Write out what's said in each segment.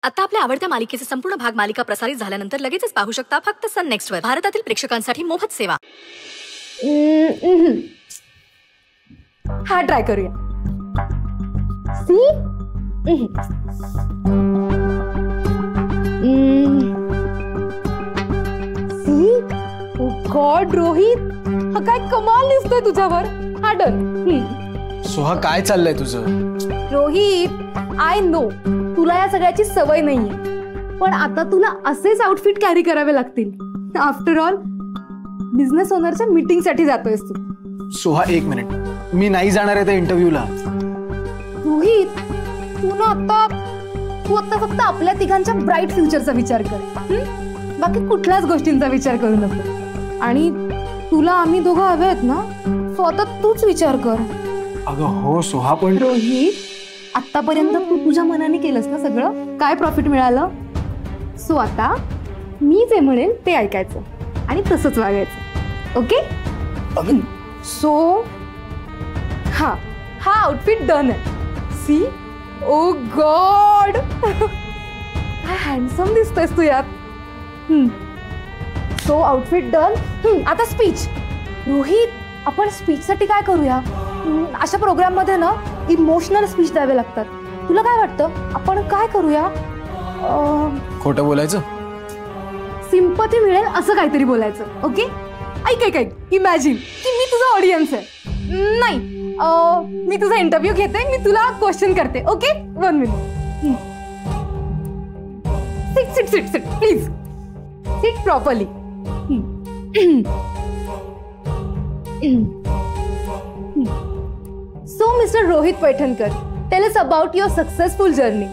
आता आपल्या आवडत्या मालिकेचे संपूर्ण भाग मालिका प्रसारित झाल्यानंतर लगेचच पाहू शकता फक्त सन नेक्स्ट वर. भारतातील प्रेक्षकांसाठी मोफत सेवा. हा ट्राय करूया. सी सी ओ गॉड रोहित, हा काय कमाल दिसतोय तुझ्यावर. हा डन. सोहा काय चाललंय तुझं? रोहित, आय नो तुला या सगळ्याची सवय नाहीये, पण आता तुला असेच आउटफिट कॅरी करावे लागतील. आफ्टर ऑल बिझनेस ओनरच्या मीटिंग साठी जातोयस तू. सोहा एक मिनिट, मी नाही जाणार आहे त्या इंटरव्ह्यूला. रोहित, तू आता फक्त आपल्या तिघांच्या ब्राईट फ्युचरचा विचार कर. बाकी कुठल्याच गोष्टींचा विचार करू नको. आणि तुला आम्ही दोघं हवे आहेत ना, सो आता तूच विचार कर. अगं हो सोहा, पण रोहित, आतापर्यंत तू तुझ्या मनाने केलंस ना सगळं, काय प्रॉफिट मिळालं. सो आता मी जे म्हणेन ते ऐकायचं आणि तसंच वागायचं. ओके? सो हा आउटफिट डन आहे. सी, ओ गॉड, काय हँडसम दिसतोयस तू यात. So outfit done. आता स्पीच. रोहित, आपण स्पीच साठी काय करूया? अशा प्रोग्राम मध्ये ना इमोशनल स्पीच द्यावे लागतात. तुला काय वाटतं, आपण काय करूया? खोटं बोलायचं, सिंपथी मिळेल असं काहीतरी बोलायचं. ओके? ऐक, इमॅजिन की मी तुझा ऑडियन्स आहे. नाही, मी तुझा इंटरव्ह्यू घेते, मी तुला क्वेश्चन करते. Okay? 1 minute. Sit please. Sit properly. So, Mr. Rohit Paithankar, tell us about your successful journey.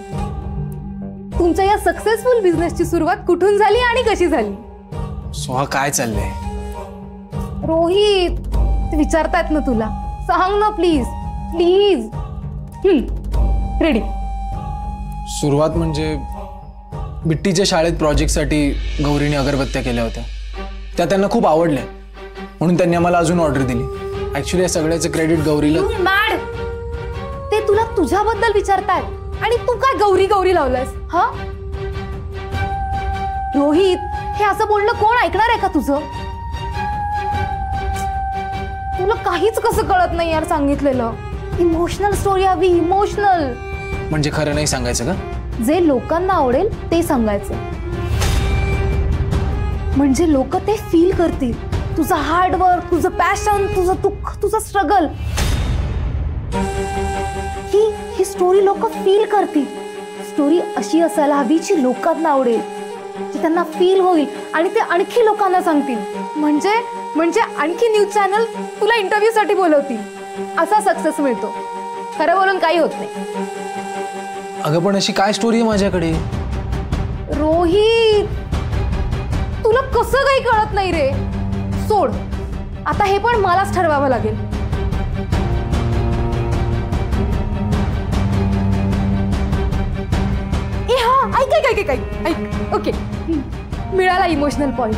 तुमच्या या सक्सेसफुल बिझनेसची सुरुवात कुठून झाली आणि कशी झाली? सोहा काय चाललंय? रोहित, ते विचारतायत ना तुला, सांग ना प्लीज. रेडी. सुरुवात म्हणजे बिट्टीच्या शाळेत प्रोजेक्टसाठी गौरीने अगरबत्त्या केल्या होत्या. त्या त्यांना खूप आवडल्या, म्हणून त्यांनी आम्हाला अजून ऑर्डर दिली. ऍक्च्युली या सगळ्याचं क्रेडिट गौरीला. मॅड, ते तुला तुझ्याबद्दल विचारतायत आणि तू काय गौरी लावलंस? हा रोहित, हे असं बोलणं कोण ऐकणार आहे का तुझं? तुला काहीच कसं कळत नाही यार सांगितलेलं. इमोशनल स्टोरी हवी, इमोशनल. म्हणजे खरं नाही सांगायचं का? जे लोकांना आवडेल ते सांगायचं, म्हणजे लोक ते फील करतील. तुझं हार्डवर्क, तुझं पॅशन, तुझं दुःख, तुझं स्ट्रगल, ही स्टोरी लोक फील करतील. स्टोरी अशी असायला हवी जी लोकांना आवडेल, जी त्यांना फील होईल आणि ते आणखी लोकांना सांगतील. म्हणजे आणखी न्यूज चॅनल तुला इंटरव्ह्यू साठी बोलवतील. असा सक्सेस मिळतो. खरं बोलून काही होत नाही. अगं पण अशी काय स्टोरी आहे माझ्याकडे? रोहित, तुला कसं काही कळत नाही रे. सोड, आता हे पण मलाच ठरवावं लागेल. ऐक. ओके, मिळाला इमोशनल पॉइंट.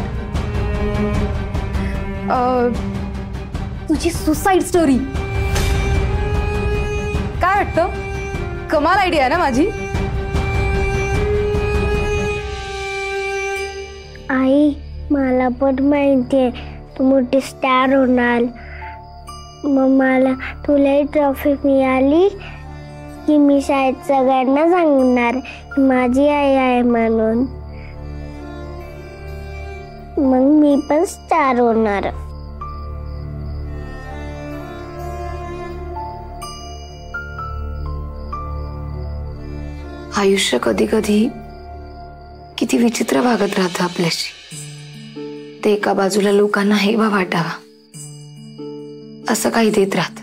तुझी सुसाईड स्टोरी. काय वाटतं? कमाल आयडिया आहे ना माझी? आई, मला पण माहितीये तू मोठी स्टार होणार. मग मला तुलाही ट्रॉफी मिळाली की मी शाळेत सगळ्यांना सांगणार की माझी आई आहे म्हणून. मग मी पण स्टार होणार. आयुष्य कधी कधी किती विचित्र वागत राहतं आपल्याशी. ते एका बाजूला लोकांना हेवा वाटावा असं काही देत राहत,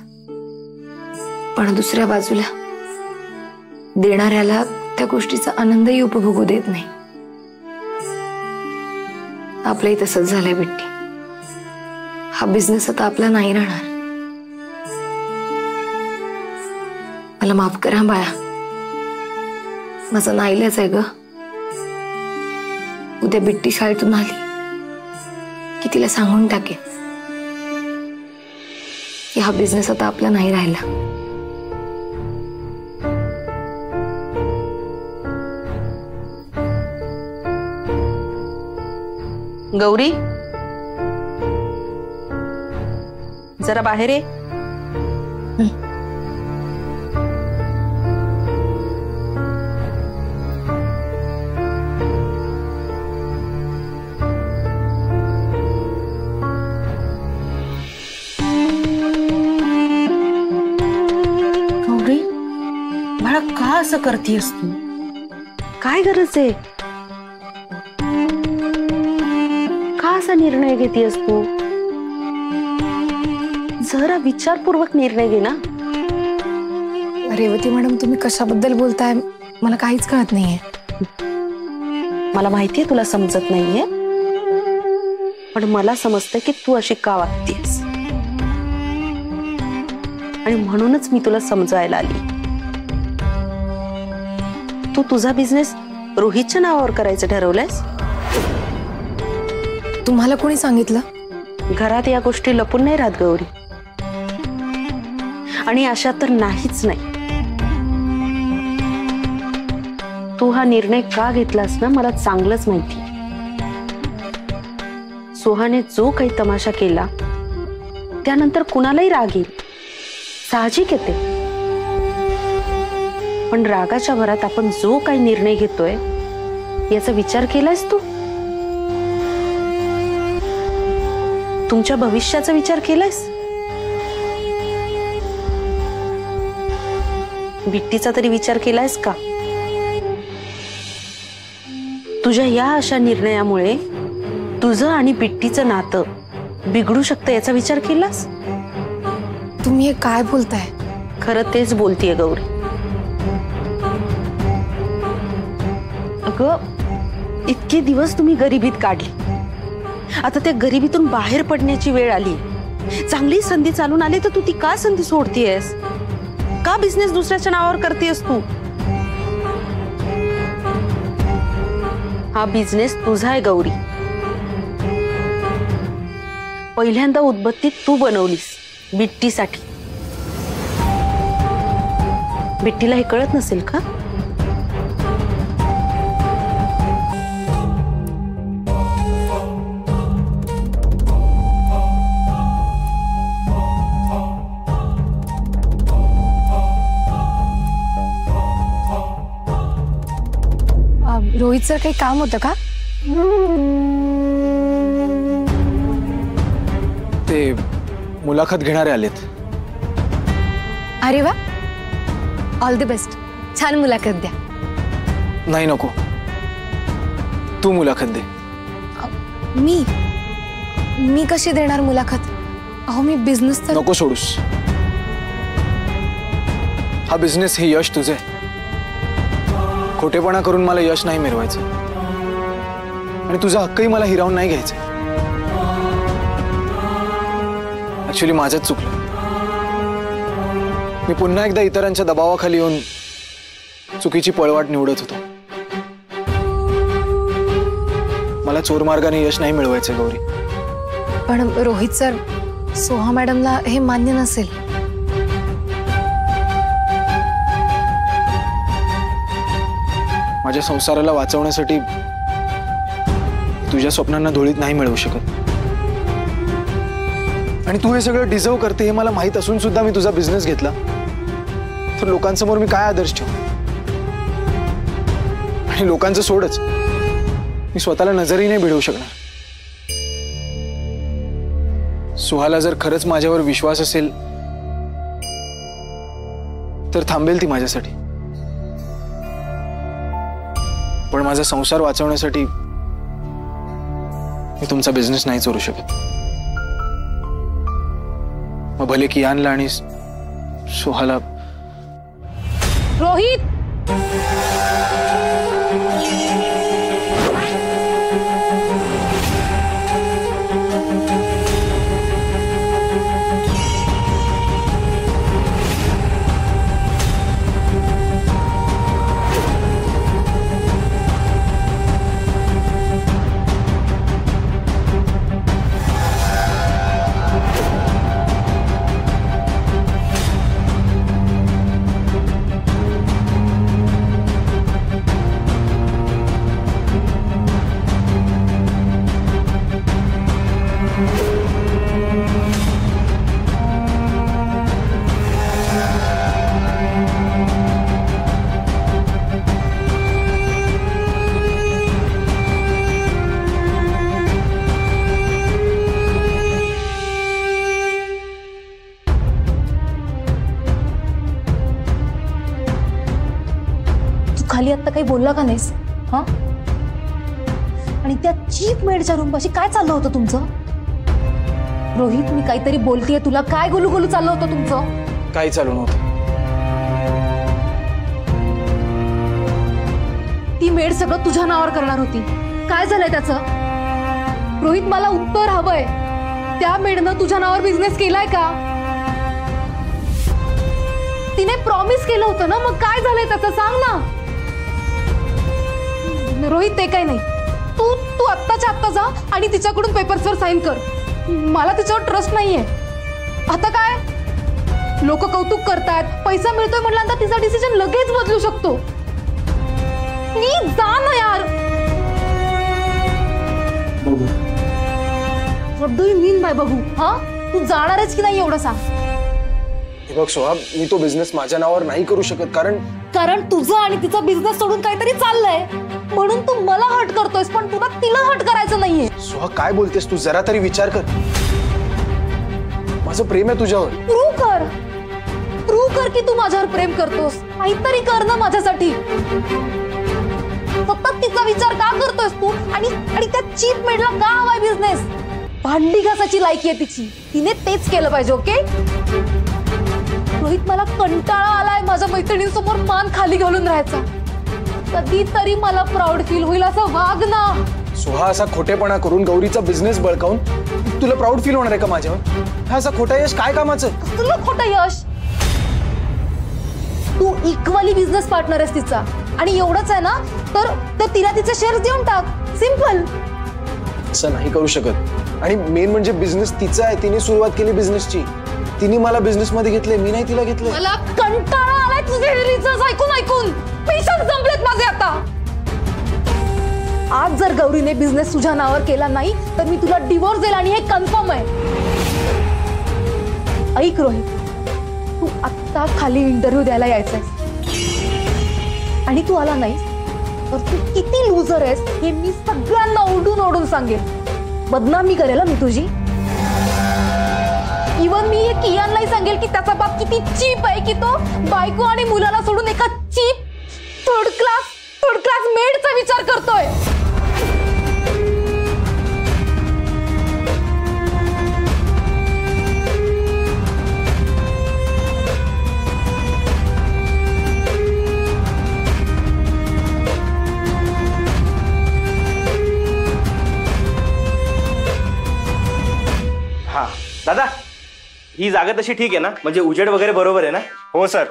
पण दुसऱ्या बाजूला देणाऱ्याला त्या गोष्टीचा आनंदही उपभोगू देत नाही. आपलंही तसंच झालंय बिट्टी. हा बिझनेस आता आपला नाही राहणार. मला माफ करा बाळा, माझा नाईलाज आहे ग. उद्या बिट्टी शाळेतून आली की तिला सांगून टाकेन की हा बिझनेस आता आपला नाही राहिला. गौरी, जरा बाहेर ये. गौरी, बाळा का असं करतेस तू? काय गरज आहे? का असा निर्णय घेतेस तू? जरा विचारपूर्वक निर्णय घे ना. रेवती मॅडम, तुम्ही कशाबद्दल बोलताय मला काहीच कळत नाहीये. मला माहितीये तुला समजत नाहीये, पण मला समजतंय की तू अशी का वागतेस, आणि म्हणूनच मी तुला समजायला आली. तू तुझा बिझनेस रोहितच्या नावावर करायचं ठरवलंयस. तुम्हाला कोणी सांगितलं? घरात या गोष्टी लपून नाही राहत गौरी, आणि अशा तर नाहीच नाही. तू हा निर्णय का घेतलास ना मला चांगलंच माहिती. सोहाने जो काही तमाशा केला त्यानंतर कुणालाही राग येईल, साहजिक येते. पण रागाच्या भरात आपण जो काही निर्णय घेतोय याचा विचार केलायस तू? तुमच्या भविष्याचा विचार केलायस? बिट्टीचा तरी विचार केलायस का? तुझ्या या अशा निर्णयामुळे तुझं आणि बिट्टीचं नातं बिघडू शकतं याचा विचार केलास? तुम्ही हे काय बोलताय? खरं तेच बोलतीये गौरी. अगं, इतके दिवस तुम्ही गरिबीत काढली, आता त्या गरिबीतून बाहेर पडण्याची वेळ आली. चांगली संधी चालून आली तर तू ती का संधी सोडतीयस? का बिझनेस दुसऱ्याच्या नावावर करतेस तू? हा बिझनेस तुझा आहे गौरी. पहिल्यांदा उदबत्ती तू बनवलीस बिट्टीसाठी. बिट्टीला हे कळत नसेल का? रोहित सर काही काम होतं का? ते मुलाखत घेणारे आलेत. अरे वा, ऑल द बेस्ट. छान मुलाखत द्या. नाही, नको, तू मुलाखत दे. मी कशी देणार मुलाखत? अहो, मी बिझनेस तर. नको सोडूस. हा बिझनेस, हे यश तुझे. खोटेपणा करून मला यश नाही मिळवायचं, आणि तुझा हक्कही मला हिरावून नाही घ्यायचा. ऍक्च्युली माझंच चुकलं. मी पुन्हा एकदा इतरांच्या दबावाखाली येऊन चुकीची पळवाट निवडत होतो. मला चोर मार्गाने यश नाही मिळवायचं गौरी. पण रोहित सर, सोहा मॅडमला हे मान्य नसेल. माझ्या संसाराला वाचवण्यासाठी तुझ्या स्वप्नांना धुळीत नाही मिळवू शकत, आणि तू हे सगळं डिझर्व करते हे मला माहित असून सुद्धा मी तुझा बिझनेस घेतला तर लोकांसमोर मी काय आदर्श ठेवू? आणि लोकांचं सोडच, मी स्वतःला नजरही नाही भिडवू शकणार. सुहाला जर खरंच माझ्यावर विश्वास असेल तर थांबेल ती माझ्यासाठी, पण माझा संसार वाचवण्यासाठी मी तुमचा बिझनेस नाही चोरू शकत. मग भले कियानला आणि सुहाला. रोहित, बोलला का नाहीस? हा, आणि त्या चीफ मेडच्या रूम पाशी काय चाललं होतं तुमचं? रोहित, मी काहीतरी बोलतेय तुला. काय गोलू गोलू चाललं होतं तुमचं? काही चालू नव्हतं. ती मेड सगळं तुझ्या नावावर करणार होती. काय झालंय त्याचं? रोहित, मला उत्तर हवंय. त्या मेडनं तुझ्या नावावर बिझनेस केलाय का? तिने प्रॉमिस केलं होतं ना, मग काय झालंय त्याचं सांग ना. रोहित, ते काय नाही. तू तू आत्ताच्या आत्ता जा आणि तिच्याकडून पेपर्सवर साईन कर. मला तिच्यावर ट्रस्ट नाहीये. आता काय, लोक कौतुक करतात, पैसा मिळतोय म्हटल्यानंतर तिचा डिसिजन लगेच बदलू शकतो. प्लीज जा ना यार. What do you mean by बघू? हा, तू जाणारच की नाही एवढं सांग. हे बघ सोहा, मी तो बिझनेस माझ्या नावावर नाही करू शकत, कारण तुझं आणि तिचा बिझनेस सोडून काहीतरी चाललंय म्हणून तू मला हर्ट करतोयस, पण तुला तिला हर्ट करायचं नाहीये. सोहा, काय बोलतेस तू? जरा तरी विचार कर. माझं प्रेम आहे तुझ्यावर. प्रूव्ह कर की तू माझ्यावर प्रेम करतोस. काहीतरी कर ना माझ्यासाठी. सतत तिचा विचार का करतोयस तू? आणि त्या चीप मेडला का हवाय बिझनेस? भांडी घासाची लायकी आहे तिची. तिने तेच केलं पाहिजे. ओके रोहित, मला कंटाळा आलाय माझ्या मैत्रिणींसमोर मान खाली घालून राहायचा. कधीतरी मला प्राऊड फील होईल असं वाग ना. सोहा, असा खोटेपणा करून गौरीचा बिझनेस बळकावून तुला प्राऊड फील होणार आहे का माझ्यावर? हा असा खोटा यश काय कामाचं? तुला खोटा यश? तू इक्वली बिझनेस पार्टनर आहेस तिचा, आणि एवढंच आहे ना तर तिला तिचे शेअर्स देऊन टाक. सिंपल. असं नाही करू शकत. आणि मेन म्हणजे बिझनेस तिचा आहे. तिने सुरुवात केली बिझनेसची. तिने मला बिझनेस मध्ये घेतले, मी नाही तिला घेतलं. मला कंटाळा आलाय तुझे रिसर्च ऐकून. पेशन्स संपलेत माझे आता. आज जर गौरीने बिझनेस तुझ्या नावावर केला नाही तर मी तुला डिवोर्स देईल, आणि हे कन्फर्म आहे. ऐक रोहित, तू आत्ता खाली इंटरव्ह्यू द्यायला यायचंय, आणि तू आला नाहीस तर तू किती लूजर आहेस हे मी सगळ्यांना ओरडून सांगेन. बदनामी करेल मी तुझी. इवन मी हे कियानलाही सांगेल की त्याचा बाप किती चीप आहे, की तो बायको आणि मुलाला सोडून एका चीप थर्ड क्लास मेडचा विचार करतोय. हा दादा, ही जागा तशी ठीक आहे ना? म्हणजे उजेड वगैरे बरोबर आहे ना? हो सर.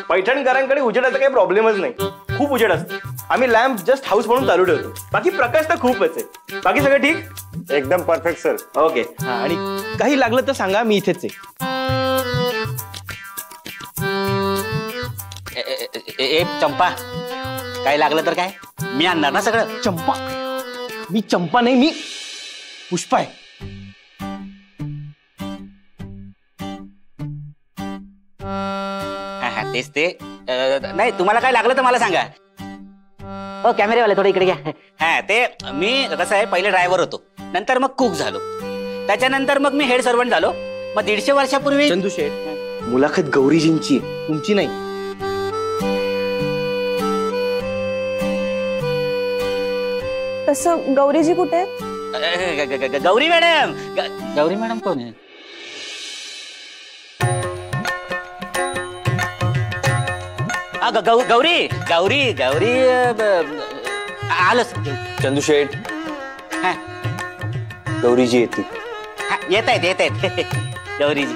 पैठणकरांकडे उजेडाचा काही प्रॉब्लेमच नाही. खूप उजेड असतो. आम्ही लॅम्प जस्ट हाऊस म्हणून चालू ठेवतो. बाकी प्रकाश तर खूपच आहे. बाकी सगळं ठीक? एकदम परफेक्ट सर. ओके. हा, आणि काही लागलं तर सांगा, मी इथेच आहे. ए चंपा, काय लागलं तर काय, मी आणणार ना सगळं. चंपा? मी चंपा नाही, मी पुष्पा आहे. तेच ते. नाही, तुम्हाला काय लागलं तर मला सांगा. ओ कॅमेरेवाले, थोडं इकडे घ्या. हा, ते मी कसं आहे, पहिले ड्रायव्हर होतो, नंतर मग कुक झालो, त्याच्यानंतर मग मी हेड सर्वंट झालो. मग 150 वर्षापूर्वी. चंदू शेठ, मुलाखत गौरीजींची आहे, तुमची नाही. तसं गौरीजी कुठे? गौरी मॅडम. गौरी मॅडम कोण आहे? गौरी गौरी गौरी आलोच. चंदू शेठ, हा, गौरीजी येते. येत आहेत गौरीजी.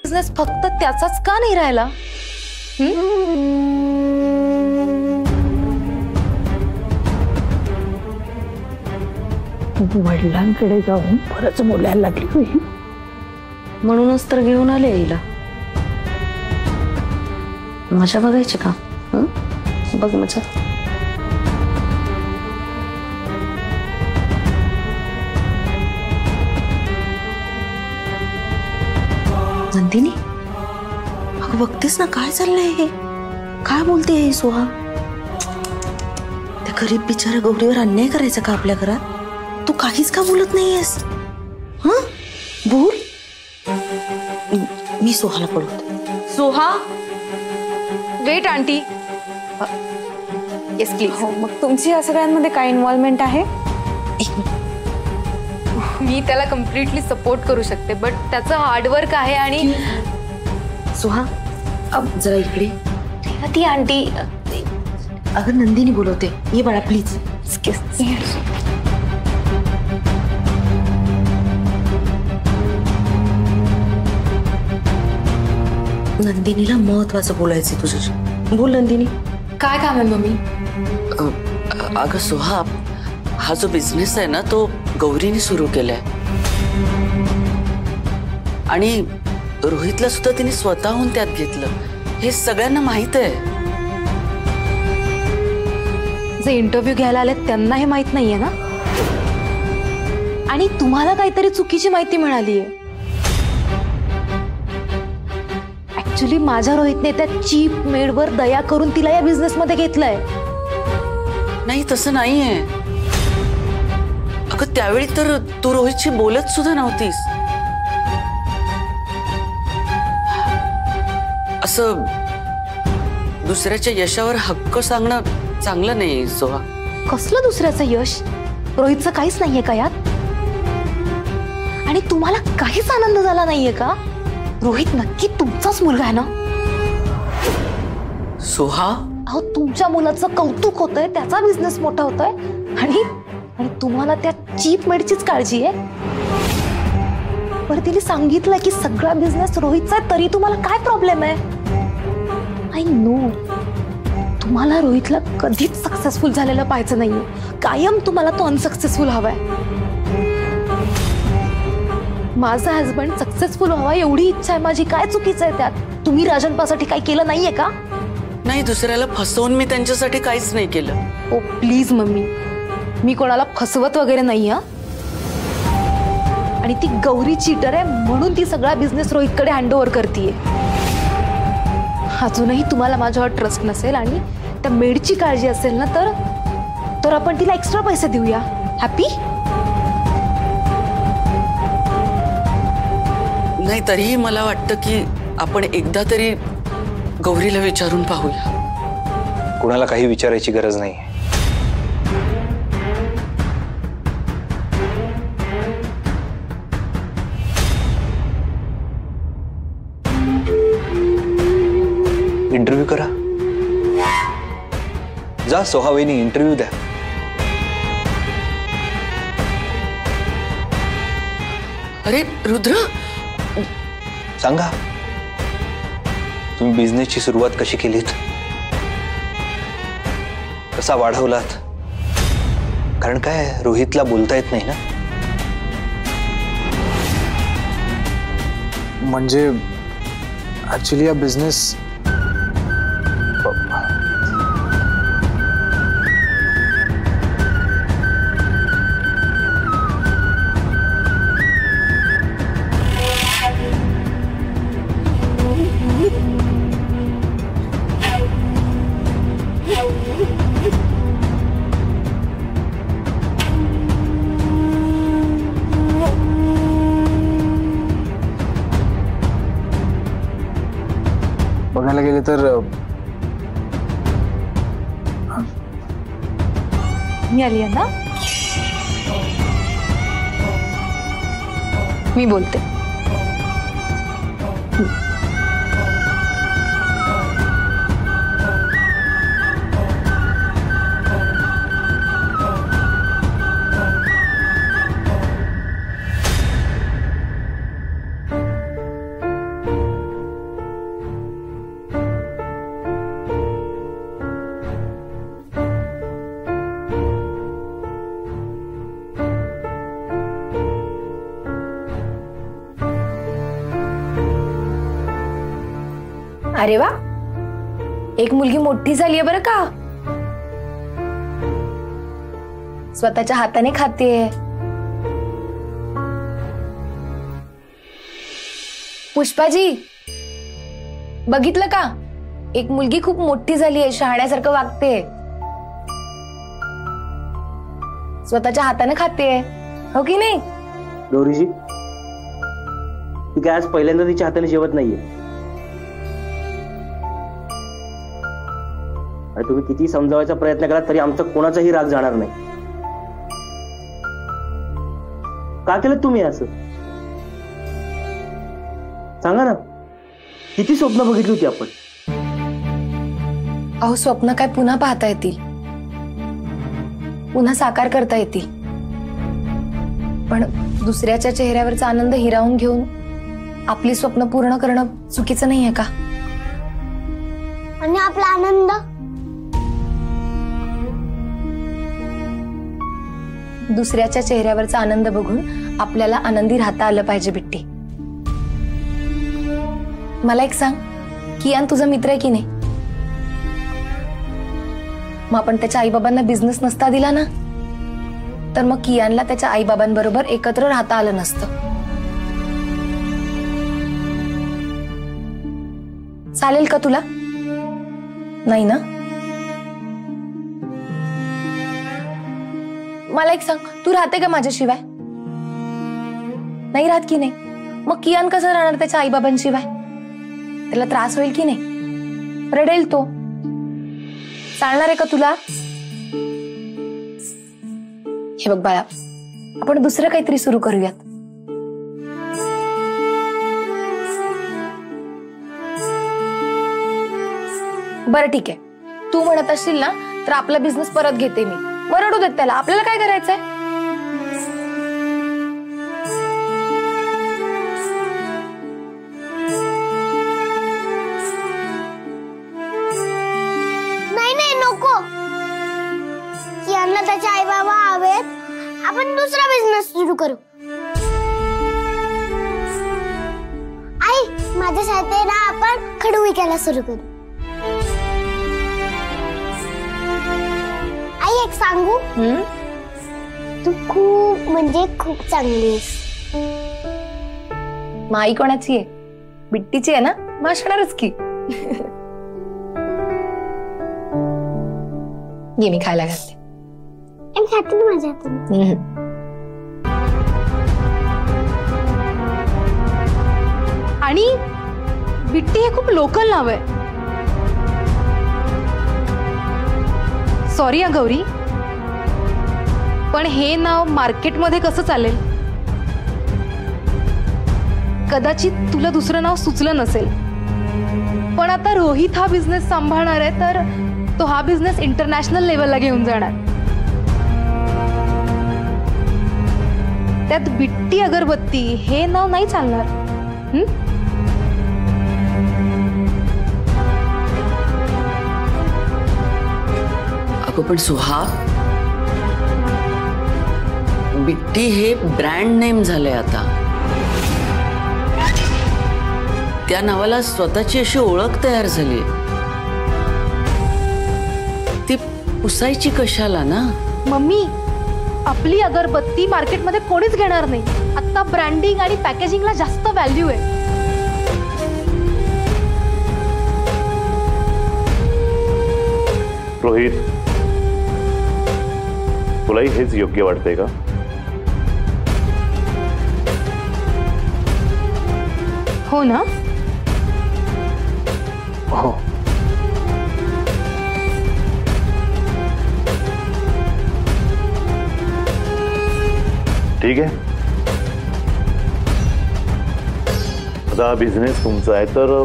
बिझनेस फक्त त्याचाच का नाही राहिला? वडिलांकडे जाऊन परत बोलायला लागली होई, म्हणूनच तर घेऊन आले हिला. मजा बघायची का? बघ मजा. नंदिनी, अगं बघतेस ना काय चाललंय हे? काय बोलते हे सोहा? त्या गरीब बिचारा गौरीवर अन्याय करायचा का आपल्या घरात? तू काहीच का बोलत नाहीयेस? बोल. मी सोहाला पळवते. Soha, wait aunty. Yes please. हो, मग तुमची या सगळ्यांमध्ये काय इन्व्हॉल्वमेंट आहे? एक मिनिट. मी त्याला कम्प्लिटली सपोर्ट करू शकते, बट त्याचं हार्डवर्क आहे. आणि सोहा जरा इकडे. ती आंटी. अगं नंदिनी बोलवते, ये बाळा प्लीज. नंदिनीला महत्वाचं बोलायचं तुझ्याशी. बोल नंदिनी. काय काम आहे मम्मी? अगं सोहा, हा जो बिझनेस आहे ना तो गौरीने सुरू केलाय आणि रोहितला सुद्धा तिने स्वतःहून त्यात घेतलं. हे सगळ्यांना माहित आहे. जे इंटरव्ह्यू घ्यायला आले त्यांना हे माहित नाहीये ना? आणि तुम्हाला काहीतरी चुकीची माहिती मिळालीये. ऍक्च्युली माझ्या रोहितने त्या चीप मेडवर दया करून तिला या बिझनेस मध्ये घेतलंय. नाही तसं नाहीये. अगं त्यावेळी तर तू रोहितशी बोलत सुद्धा नव्हतीस. असं दुसऱ्याच्या यशावर हक्क सांगणं चांगलं नाही सोहा. कसलं दुसऱ्याचं यश? रोहितचं काहीच नाहीये का यात? आणि तुम्हाला काहीच आनंद झाला नाहीये का? रोहित नक्की तुमचाच मुलगा आहे ना? सोहा, अहो तुमच्या मुलाचं कौतुक होतंय, त्याचा बिझनेस मोठा होतोय आणि तुम्हाला त्या चीप मेडचीच काळजी आहे. बरं तिने सांगितलं की सगळा बिझनेस रोहितचा आहे, तरी तुम्हाला काय प्रॉब्लेम आहे? आय नो तुम्हाला रोहितला कधीच सक्सेसफुल झालेलं पाहायचं नाहीये. कायम तुम्हाला तो अनसक्सेसफुल हवाय. माझा हस्बंड सक्सेसफुल व्हावा एवढी इच्छा आहे माझी. काय चुकीचं आहे त्यात? तुम्ही राजनपासाठी काही केलं नाहीये का? नाही, दुसऱ्याला फसवून मी त्यांच्यासाठी काहीच नाही केलं. ओ प्लीज मम्मी, मी कोणाला फसवत वगैरे नाही. आणि ती गौरी चीटर आहे म्हणून ती सगळा बिझनेस रोहितकडे हँडओव्हर करतीये. अजूनही तुम्हाला माझ्यावर ट्रस्ट नसेल आणि त्या मेडची काळजी असेल ना तर आपण तिला एक्स्ट्रा पैसे देऊया. हॅपी? नाही, तरीही मला वाटतं की आपण एकदा तरी गौरीला विचारून पाहूया. कुणाला काही विचारायची गरज नाही. इंटरव्ह्यू करा. जा सोहा वहिनी, इंटरव्ह्यू द्या. अरे रुद्र, सांगा तुम्ही बिझनेसची सुरुवात कशी केलीत, कसा वाढवलात. कारण काय रोहितला बोलता येत नाही ना. म्हणजे ऍक्च्युली हा बिझनेस बघायला गेले तर मी आली आहे ना? मी बोलते. अरे वा, एक मुलगी मोठी झालीये बरं का. स्वतःच्या हाताने खातेय. पुष्पाजी बघितलं का, एक मुलगी खूप मोठी झालीये, शहाण्यासारखं वागते, स्वतःच्या हाताने खातेय, हो की नाही? गौरीजी ती काय आज पहिल्यांदा तिच्या हाताने जेवत नाहीये. आणि तुम्ही किती समजावायचा प्रयत्न करा तरी आमचा कोणाचाही राग जाणार नाही. का केलं तुम्ही असं सांगा ना. किती स्वप्न बघितली होती आपण. अहो स्वप्न काय पुन्हा पाहता येतील, पुन्हा साकार करता येतील, पण दुसऱ्याच्या चेहऱ्यावरचा आनंद हिरावून घेऊन आपली स्वप्न पूर्ण करणं चुकीचं नाहीये का? आणि आपला आनंद दुसऱ्याच्या चेहऱ्यावरचा आनंद बघून आपल्याला आनंदी राहता आलं पाहिजे बिट्टी. मला एक सांग, कियान तुझा मित्र आहे की नाही? मग आपण त्याच्या आईबाबांना बिझनेस नसता दिला ना, तर मग कियानला त्याच्या आईबाबांबरोबर एकत्र राहता आलं नसतं. चालेल का तुला? नाही ना? मला एक सांग, तू राहते का माझ्याशिवाय? नाही राहत की नाही? मग कियान कसं राहणार त्याच्या आईबाबांशिवाय? त्याला त्रास होईल की नाही? रडेल तो. चालणार आहे का तुला? हे बघ बाळा, आपण दुसरं काहीतरी सुरू करूयात. बरं ठीक आहे, तू म्हणत असशील ना तर आपला बिझनेस परत घेते मी. रडू देत त्याला, आपल्याला काय करायचंय? नाही नाही नको. कियानला त्याचे आई बाबा हवेत, आपण दुसरा बिझनेस सुरू करू. आई माझ्या शाळेत ना आपण खडू विकायला सुरू करू. आई एक सांगू, तू खूप म्हणजे खूप चांगली आहेस. माई कोणाची आहे? बिट्टीची आहे ना? मग असणारच की. ये मी खायला घालते. मी खाते ना माझ्या हाताने. आणि बिट्टी हे खूप लोकल नाव आहे. सॉरी हा गौरी, पण हे नाव मार्केटमध्ये कसं चालेल? कदाचित तुला दुसरं नाव सुचलं नसेल, पण आता रोहित हा बिझनेस सांभाळणार आहे तर तो हा बिझनेस इंटरनॅशनल लेवलला घेऊन जाणार. त्यात बिट्टी अगरबत्ती हे नाव नाही चालणार. अगं पण सुहा, बिट्टी हे ब्रँड नेम झालंय आता. त्या नावाला स्वतःची अशी ओळख तयार झाली. ती पुसायची कशाला ना? मम्मी, आपली अगरबत्ती मार्केटमध्ये कोणीच घेणार नाही. आता ब्रँडिंग आणि पॅकेजिंगला जास्त व्हॅल्यू आहे. रोहित, तुलाही हेच योग्य वाटतंय का? हो ना? हो. ठीक आहे, आता बिझनेस तुमचा आहे तर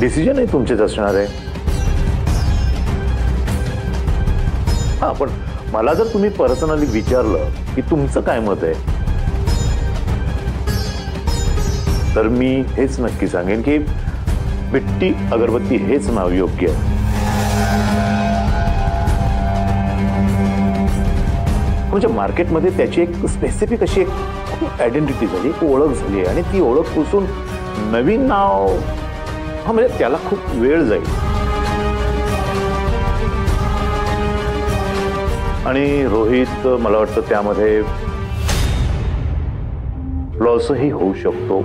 डिसिजनही तुमचेच असणार आहे. हा, पण मला जर तुम्ही पर्सनली विचारलं की तुमचं काय मत आहे, तर मी हेच नक्की सांगेन की बिट्टी अगरबत्ती हेच नाव योग्य आहे. म्हणजे मार्केटमध्ये त्याची एक स्पेसिफिक अशी एक आयडेंटिटी झाली, एक ओळख झाली आहे आणि ती ओळख पुसून नवीन नाव, हा म्हणजे त्याला खूप वेळ जाईल आणि रोहित मला वाटतं त्यामध्ये लॉसही होऊ शकतो.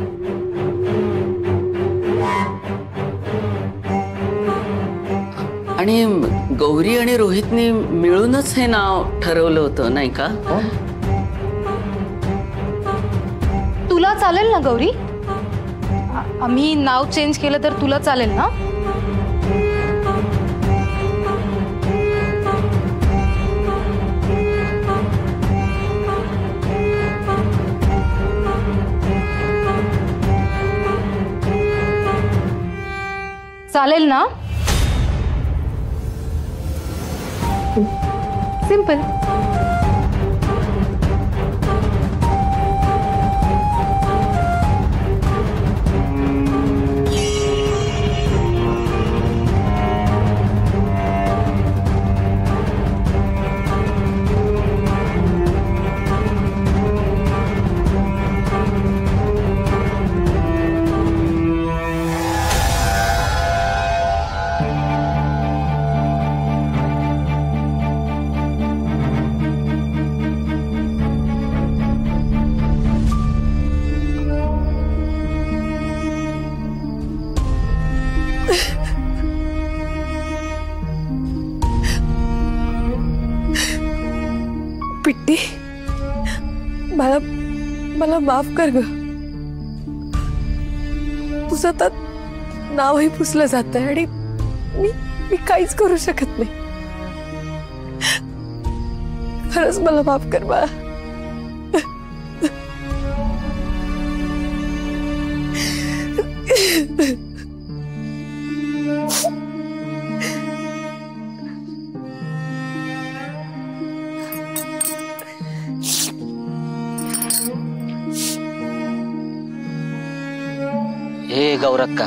आणि गौरी आणि रोहितने मिळूनच हे नाव ठरवलं होतं नाही का? तुला चालेल ना गौरी? आम्ही नाव चेंज केलं तर तुला चालेल ना? चालेल ना? सिंपल. पिट्टी, मला माफ कर ग. तुझं तर नावही पुसलं जातंय आणि मी काहीच करू शकत नाही. खरंच मला माफ कर बाळा. हे गौरक्का,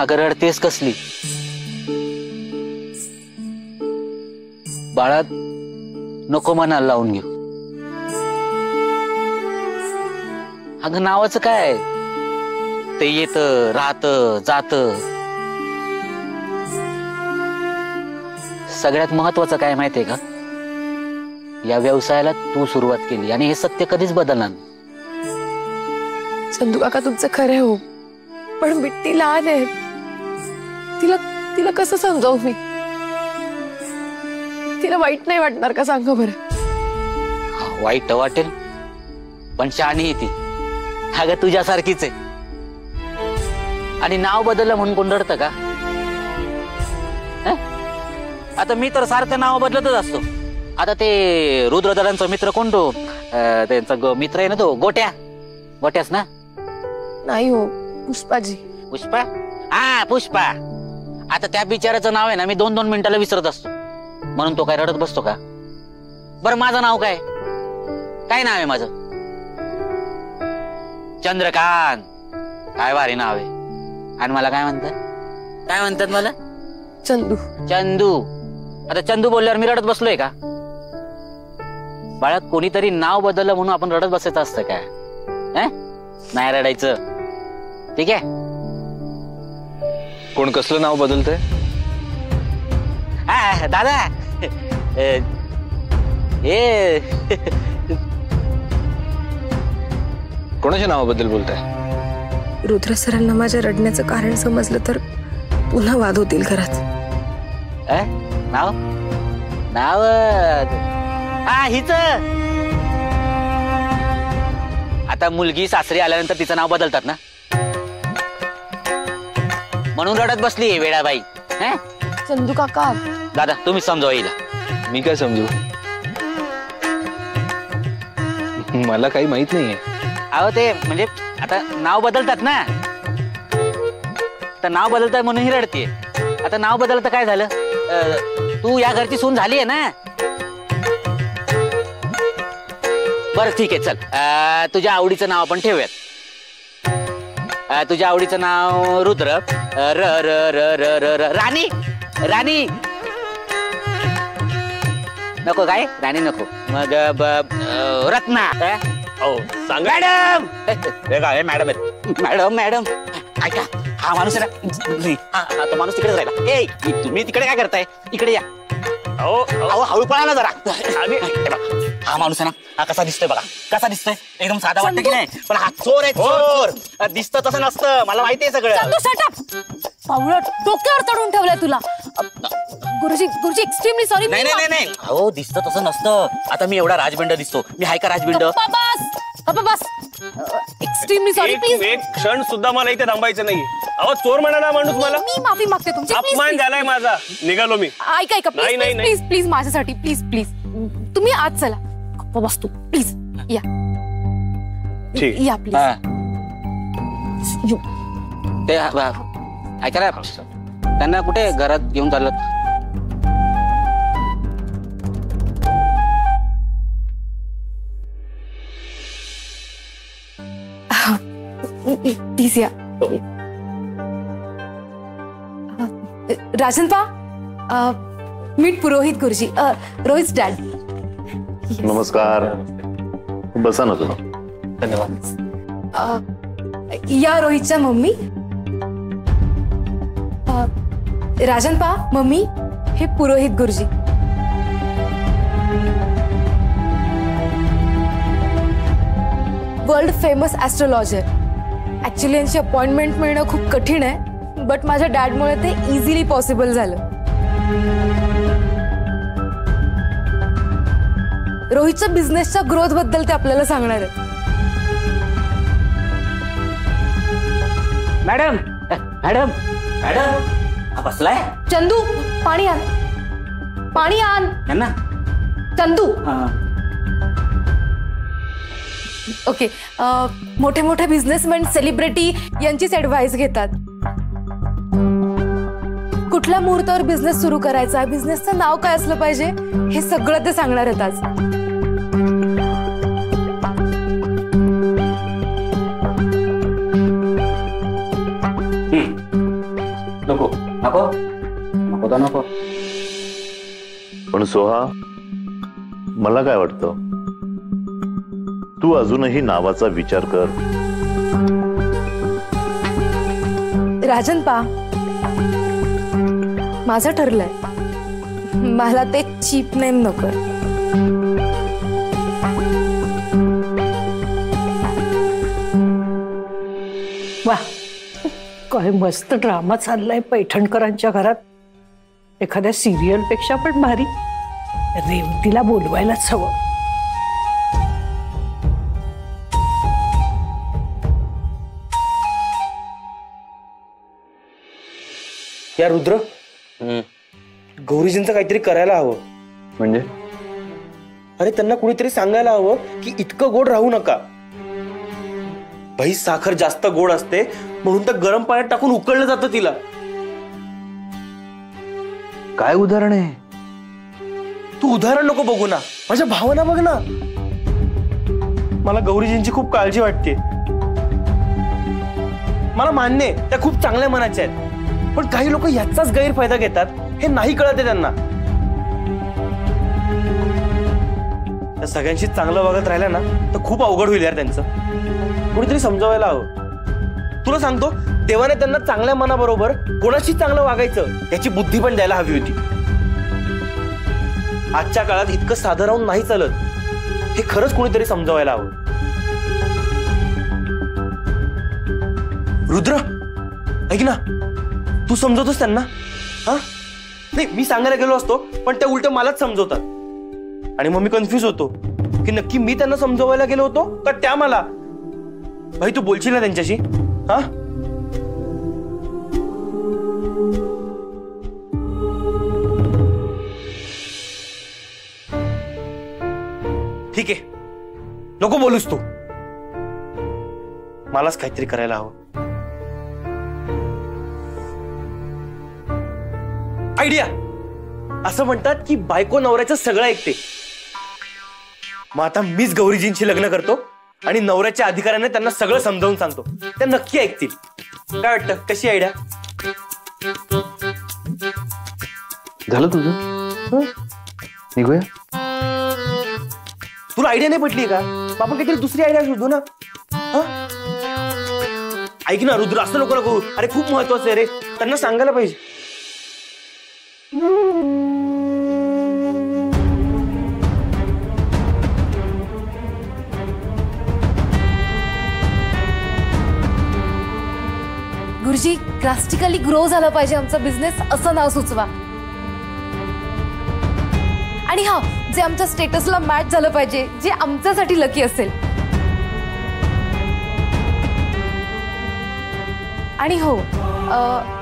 अगं रडतेस कसली? बाळा नको मनाला लावून घेऊ. अगं नावाचं काय, ते येत राहत जात. सगळ्यात महत्वाचं काय माहितीये का, या व्यवसायाला तू सुरुवात केली आणि हे सत्य कधीच बदलणार नाही. चंदू काका तुमचं खरं हो, पण बिट्टी लहान आहे. तिला कसं समजावू मी? तिला वाईट नाही वाटणार का सांगा बरं? वाईट वाटेल, पण शहाणी आहे ती. अगं तुझ्यासारखीच आहे. आणि नाव बदललं म्हणून कोण रडतं का? आता मी तर सारखं नाव बदलतच असतो. आता ते रुद्रदादांचा मित्र कोण, तो त्यांचा मित्र आहे ना, तो गोट्या. गोट्यास ना? नाही हो, पुष्पाजी. पुष्पा? हा पुष्पा. आता त्या बिचाराचं नाव आहे ना मी 2-2 मिनिटाला विसरत असतो. म्हणून तो काय रडत बसतो का? बरं माझं नाव काय? काय नाव आहे माझं? चंद्रकांत. काय भारी नाव आहे. आणि मला काय म्हणतात? काय म्हणतात मला? चंदू. चंदू. आता चंदू बोलल्यावर मी रडत बसलोय का? बाळा कोणीतरी नाव बदललं म्हणून आपण रडत बसायचं असतं काय? नाही रडायचं. ठीक आहे. कोण कसलं नाव बदलतंय? हा दादा, हे कोणाच्या नावाबद्दल बोलताय? रुद्र सरांना माझ्या रडण्याचं कारण समजलं तर पुन्हा वाद होतील घरात. नाव नाव हा हिच. आता मुलगी सासरी आल्यानंतर तिचं नाव बदलतात ना, म्हणून रडत बसली वेळाबाई. चंदू काका. दादा तुम्ही समजावा हिला. मी काय समजू? मला काही माहित नाहीये. अहो ते म्हणजे आता नाव बदलतात ना, तर नाव बदलतात म्हणून ही रडतीये. आता नाव बदलतं काय झालं? तू या घरची सून झाली आहे ना. बरं ठीक आहे, चल तुझ्या आवडीचं नाव आपण ठेवूयात. तुझ्या आवडीचं नाव रुद्र. र र र र र र राणी. राणी नको काय? राणी नको. मग Ratna. Madam. Madam madam madam ऐका, हा माणूस आहे ना, तो माणूस तिकडेच राहिला. ए तुम्ही तिकडे काय करताय? इकडे या. अहो हळू पळा ना जरा. हा माणूस आहे ना, हा कसा दिसतोय बघा. कसा दिसतोय? एकदम साधा वाटतं की नाही, पण हा चोर आहे. चोर दिसतं तसं नसतं, मला माहिती आहे सगळं. पावळट डोक्यावर चढून ठेवलंय तुला. गुरुजी गुरुजी एक्स्ट्रीमली सॉरी. नाही नाही नाही, अहो दिसतं तसं नसतं. आता मी एवढा राजबिंड दिसतो, मी हाय का राजबिंड? बस एक्स्ट्रीमली सॉरी प्लीज. एक क्षण सुद्धा मला इथे थांबायचं नाही. अहो चोर म्हणाला माणूस मला. मी माफी मागते तुमची. अपमान झालाय माझा. निघालो मी. ऐका प्लीज प्लीज प्लीज माझ्यासाठी प्लीज प्लीज तुम्ही आज चला. बस तू प्लीज या. ठीक या प्लीज. ते ऐका ना, त्यांना कुठे घरात घेऊन चाललं? प्लीज या. राजनपा मीट पुरोहित गुरुजी, रोहित डॅड. नमस्कार. बसा ना तुम्ही. धन्यवाद. या रोहितच्या मम्मी. राजनपा मम्मी, हे पुरोहित गुरुजी. World famous astrologer. ऍक्च्युली यांची अपॉइंटमेंट मिळणं खूप कठीण आहे, बट माझ्या डॅडमुळे ते इझिली पॉसिबल झालं. रोहितच्या बिझनेसच्या ग्रोथ बद्दल ते आपल्याला सांगणार आहेत. मॅडम मॅडम मॅडम बसलाय. चंदू पाणी आण, पाणी आण यांना. चंदू. ओके. मोठे मोठे बिझनेसमॅन सेलिब्रिटी यांचीच ऍडवाइस घेतात. कुठल्या मुहूर्तावर बिझनेस सुरू करायचा, बिझनेसचं नाव काय असलं पाहिजे, हे सगळं ते सांगणार आहेत आज. नको नको नको तर नको. पण सोहा, मला काय वाटतं, तू अजूनही नावाचा विचार कर. राजनपा, माझं ठरलंय, मला ते चीप नेम नको. वा, काय मस्त ड्रामा चाललाय पैठणकरांच्या घरात. एखाद्या सिरियल पेक्षा पण भारी. रेवतीला बोलवायलाच हवं. या रुद्र, गौरीजींचं काहीतरी करायला हवं. म्हणजे? अरे त्यांना कुणीतरी सांगायला हवं की इतकं गोड राहू नका. भाई साखर जास्त गोड असते म्हणून तर गरम पाण्यात टाकून उकळलं जातं तिला. काय उदाहरण आहे? तू उदाहरण नको बघू ना, माझ्या भावना बघ ना. मला गौरीजींची खूप काळजी वाटते. मला मान्य आहे त्या खूप चांगल्या मनाच्या आहेत, पण काही लोक याचाच गैरफायदा घेतात हे नाही कळत आहे त्यांना. त्या सगळ्यांशी चांगलं वागत राहिलं ना तर खूप अवघड होईल यार त्यांचं. कुणीतरी समजावायला हवं. तुला सांगतो, देवाने त्यांना चांगल्या मनाबरोबर कोणाशी चांगलं वागायचं याची बुद्धी पण द्यायला हवी होती. आजच्या काळात इतकं साधं राहून नाही चालत, हे खरंच कोणीतरी समजावायला हवं. रुद्र ऐक ना, तू समजवतोस त्यांना? हा नाही, मी सांगायला गेलो असतो पण त्या उलट मलाच समजवतात आणि मग मी कन्फ्युज होतो की नक्की मी त्यांना समजवायला गेलो होतो का त्या मला. भाई तू बोलशील ना त्यांच्याशी? हा ठीक आहे, नको बोलूस तू. मलाच काहीतरी करायला हवं. आयडिया. असं म्हणतात की बायको नवऱ्याचं सगळं ऐकते. मग आता मीच गौरीजींशी लग्न करतो आणि नवऱ्याच्या अधिकाऱ्याने त्यांना सगळं समजावून सांगतो. त्या नक्की ऐकतील. काय वाटतं, कशी आयडिया? झालं तुझं? निघूया. तुला आयडिया नाही पटली का? आपण काहीतरी दुसरी आयडिया शोधू ना. ऐक ना रुद्र, असं नको करू. अरे खूप महत्वाचं आहे रे, त्यांना सांगायला पाहिजे. गुरुजी, ड्रास्टिकली ग्रो झाला पाहिजे आमचा बिझनेस, असं नाव सुचवा. आणि हा, जे आमच्या स्टेटसला मॅच झालं पाहिजे, जे आमच्यासाठी लकी असेल. आणि हो,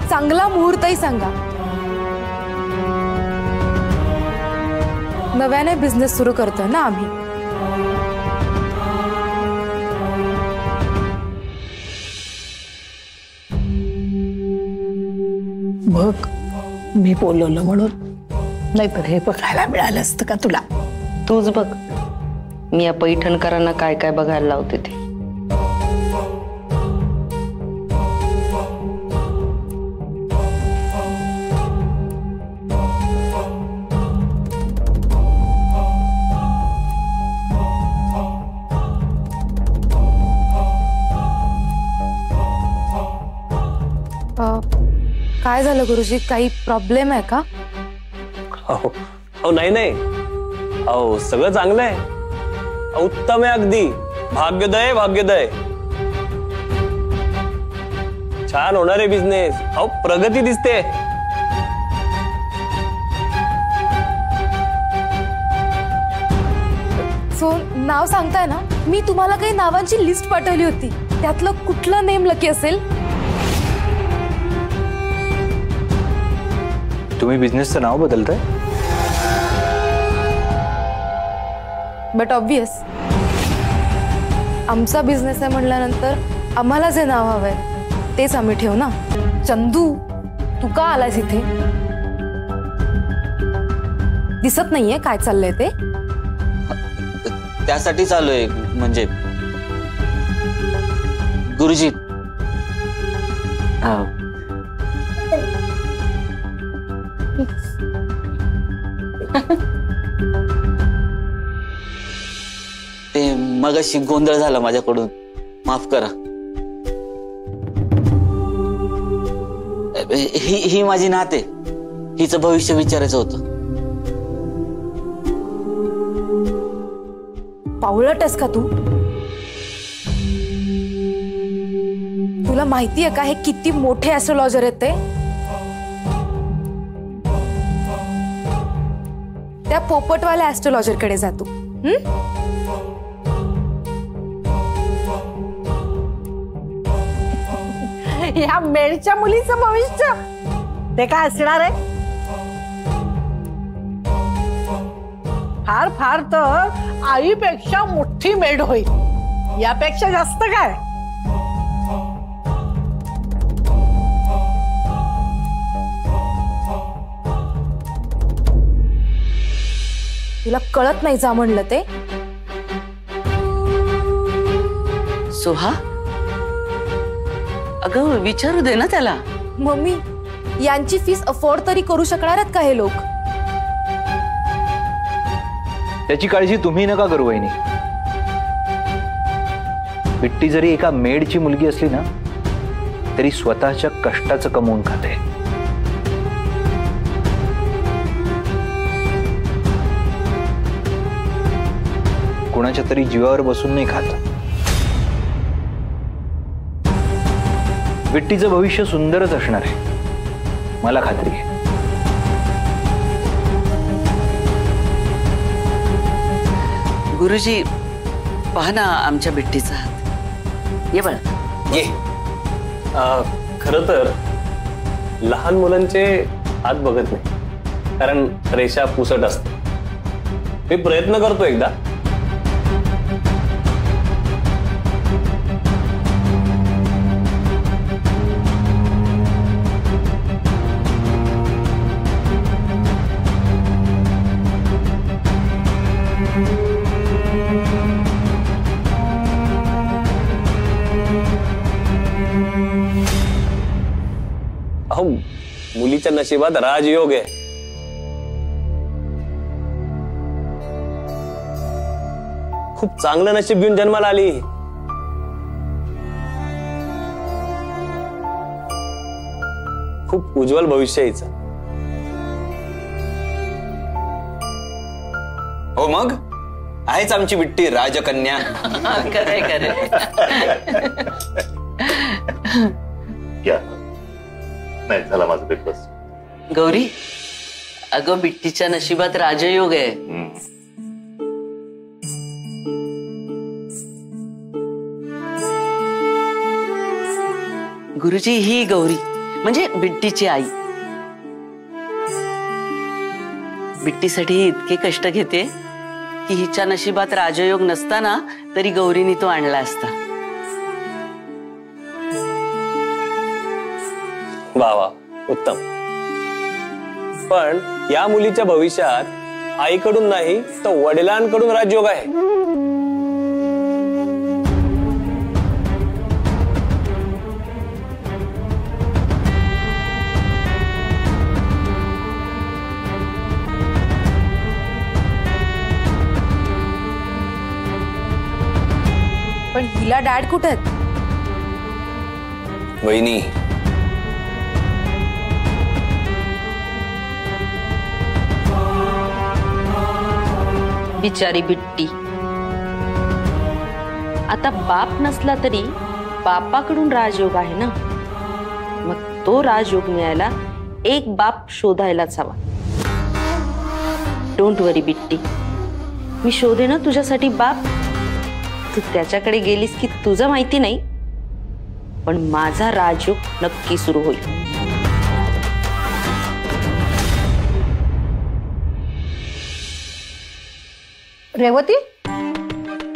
चांगला मुहूर्तही सांगा. नव्याने बिझनेस सुरू करतोय ना आम्ही. बघ, मी बोलवलं म्हणून, नाहीतर हे बघायला मिळालं असतं का तुला? तूच बघ, मी या पैठणकरांना काय काय बघायला लावते ते. काय झालं गुरुजी, काही प्रॉब्लेम आहे का? अहो नाही नाही, अहो सगळं चांगलं आहे, उत्तम आहे अगदी. भाग्योदय भाग्योदय. छान होणार आहे बिझनेस. अहो प्रगती दिसते. सो नाव सांगताय ना? मी तुम्हाला काही नावांची लिस्ट पाठवली होती, त्यातलं कुठलं नेम लकी असेल? तुम्ही बिझनेसचं नाव बदलताय? बट ऑब्वियस, आमचा बिझनेस आहे म्हटल्यानंतर आम्हाला जे नाव हवंय तेच आम्ही ठेवू ना. चंदू, तू का आलायस इथे? दिसत नाहीये काय चाललंय ते? त्यासाठी चालूय, म्हणजे गुरुजी, ते मगाशी गोंधळ झाला माझ्याकडून, माफ करा. ही माझी नात आहे, हिचं भविष्य विचारायचं होतं. पावळटस का तू? तुला माहितीये का हे किती मोठे ऍस्ट्रोलॉजर आहेत ते? त्या पोपटवाल्या ऍस्ट्रोलॉजर कडे जातो. या मेडच्या मुलीचं भविष्य ते काय असणार आहे? फार फार तर आईपेक्षा मोठी मेड होईल, यापेक्षा जास्त काय? तुला कळत नाही जा म्हणलं ते? सोहा, अगं विचारू दे ना त्याला. मम्मी, यांची फीस अफोर्ड तरी करू शकणार आहेत का हे लोक? त्याची काळजी तुम्ही नका करू वहिनी. बिट्टी जरी एका मेडची मुलगी असली ना, तरी स्वतःच्या कष्टाचं कमवून खाते. कोणाच्या तरी जीवावर बसून नाही खात. बिट्टीचं भविष्य सुंदरच असणार आहे, मला खात्री आहे. गुरुजी, पहा ना आमच्या बिट्टीचा हात. ये बाळा, ये. खरं तर लहान मुलांचे हात बघत नाही, कारण रेषा पुसट असते. मी प्रयत्न करतो एकदा. अहो मुलीच्या नशिबात राजयोग आहे. खूप चांगलं नशीब घेऊन जन्माला आली. खूप उज्ज्वल भविष्य हिचं. हो मग आहेच आमची बिट्टी राजकन्या. खरंय खरंय. नाही झाला माझा ब्रेकफास्ट. गौरी, अगं बिट्टीच्या नशिबात राजयोग आहे. गुरुजी ही गौरी म्हणजे बिट्टीची आई. बिट्टीसाठी इतके कष्ट घेते की हिच्या नशिबात राजयोग नसताना तरी गौरीनी तो आणला असता. वा वा, उत्तम. पण या मुलीच्या भविष्यात आईकडून नाही तर वडिलांकडून राजयोग आहे. पण हिला डॅड कुठे आहेत? वहिनी, बिचारी बिट्टी. आता बाप नसला तरी बापाकडून राजयोग आहे ना, मग तो राजयोग मिळायला एक बाप शोधायलाच हवा. डोंट वरी बिट्टी, मी शोधे ना तुझ्यासाठी बाप. तू त्याच्याकडे गेलीस की तुझं माहिती नाही, पण माझा राजयोग नक्की सुरू होईल. रेवती,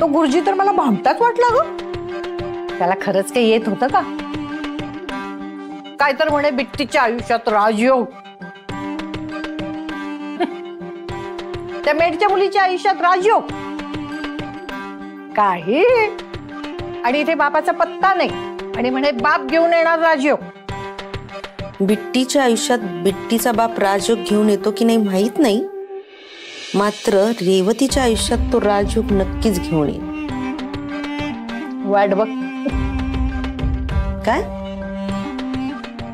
तो गुरुजी तर मला भामटाच वाटला ग. त्याला खरंच काही येत होतं का? काय तर म्हणे बिट्टीच्या आयुष्यात राजयोग, त्या मेडच्या मुलीच्या आयुष्यात राजयोग काही, आणि इथे बापाचा पत्ता नाही आणि म्हणे बाप घेऊन येणार राजयोग. बिट्टीच्या आयुष्यात बिट्टीचा बाप राजयोग घेऊन येतो की नाही माहित नाही, मात्र रेवतीच्या आयुष्यात तो राजयोग नक्कीच घेऊन येईल. वाट बघ. काय?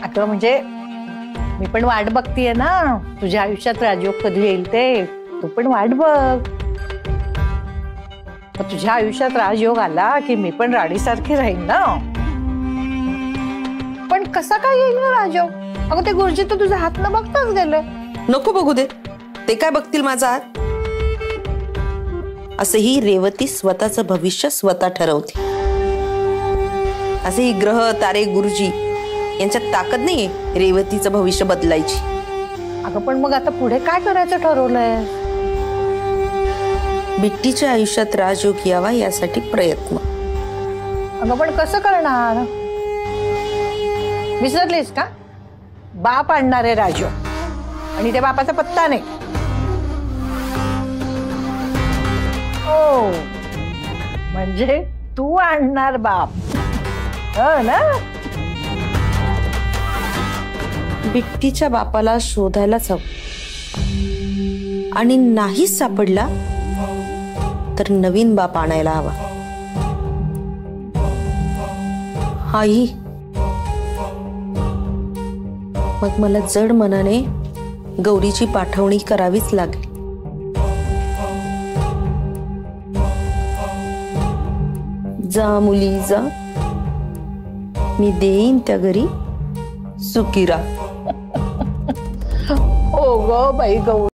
आता म्हणजे मी पण वाट बघतीये ना, तुझ्या आयुष्यात राजयोग कधी येईल ते. तू पण वाट बघ. तुझ्या आयुष्यात राजयोग आला की मी पण राणीसारखी राहीन ना. पण कसा काय येईल ना राजयोग? अगं ते गुरुजी तर तुझा हात न बघताच गेले. नको बघू दे, ते काय बघतील माझा हात? असंही रेवती स्वतःचं भविष्य स्वतः ठरवते. असेही ग्रह तारे गुरुजी यांच्यात ताकद नाहीये रेवतीचं भविष्य बदलायची. अगं पण मग आता पुढे काय करायचं ठरवलंय? बिट्टीच्या आयुष्यात राजयोग यावा यासाठी प्रयत्न. अगं पण कसं करणार? विसरलीस का? बाप आणणारे राजयोग, आणि त्या बापाचा पत्ता नाही. ओ म्हणजे तू आणणार बाप, हो ना? बिट्टीच्या बापाला शोधायलाच हवं, आणि नाहीच सापडला तर नवीन बाप आणायला हवा. आई, मग मला जड मनाने गौरीची पाठवणी करावीच लागेल. जा मुली जा, मी देईन त्या घरी सुखी राहा. हो ग बाई गौरी.